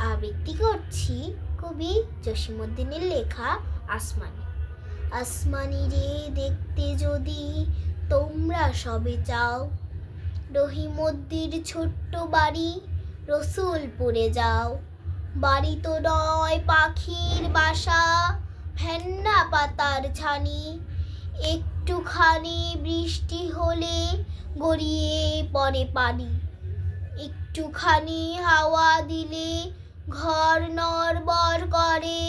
আবৃত্তি করছি কবি জসীমউদ্দিনের লেখা আসমানি। আসমানি রে দেখতে যদি তোমরা সবে চাও, রহিমদ্দির ছোট্ট বাড়ি রসুলপুরে যাও। বাড়ি তো নয় পাখির বাসা, ভেন্না পাতার ছানি, একটুখানি বৃষ্টি হলে গড়িয়ে পড়ে পানি। একটুখানি হাওয়া দিলে ঘর নড়বড় করে,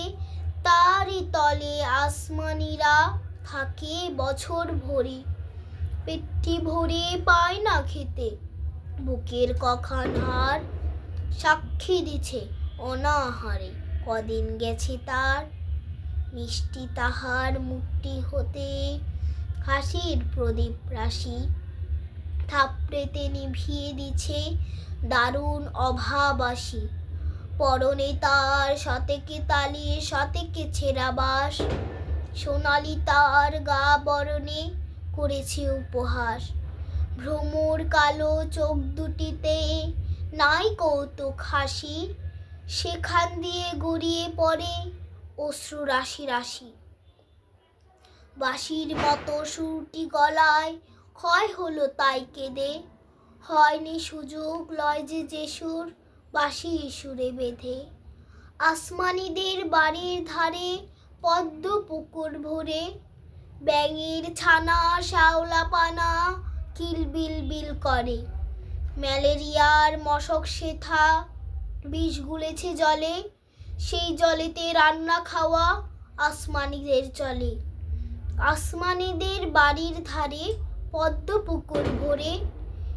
তারই তলে আসমানিরা থাকে বছর ভরে। পেটটি ভরে পায় না খেতে, বুকের কখান হাড় সাক্ষী দিছে অনাহারে কদিন গেছে তার। মিষ্টি তাহার মুখটি হতে হাসির প্রদীপ রাশি, থাপড়েতে নিভিয়ে দিছে দারুণ অভাবাসী। পরনে তার শতেকে তালি শতেকে ছেঁড়া বাস, সোনালি তার গা বরণে করেছে উপহাস। ভ্রমর কালো চোখ দুটিতে নাই কৌতুক হাসি, সেখান দিয়ে গড়িয়ে পড়ে অশ্রু রাশি রাশি। বাঁশির মতো সুরটি গলায় ক্ষয় হলো তাই কেঁদে, হয়নি সুযোগ লয় যে সুর বাঁশির সুরে বেঁধে। আসমানিদের বাড়ির ধারে পদ্ম পুকুর ভরে, ব্যাঙের ছানা শ্যাওলা পানা কিলবিল বিল করে। ম্যালেরিয়ার মশক সেথা বিষ গুলেছে জলে, সেই জলেতে রান্না খাওয়া আসমানিদের চলে। আসমানিদের বাড়ির ধারে পদ্ম পুকুর ভরে,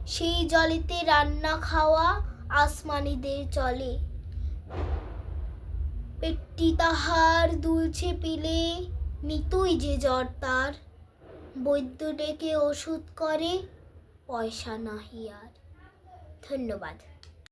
সেই জলেতে রান্না খাওয়া আসমানিদের চলে। পেটটি তাহার দুলছে পিলে, নিতুই যে জ্বর তার, বৈদ্য ডেকে ওষুধ করে পয়সা নাহি আর। ধন্যবাদ।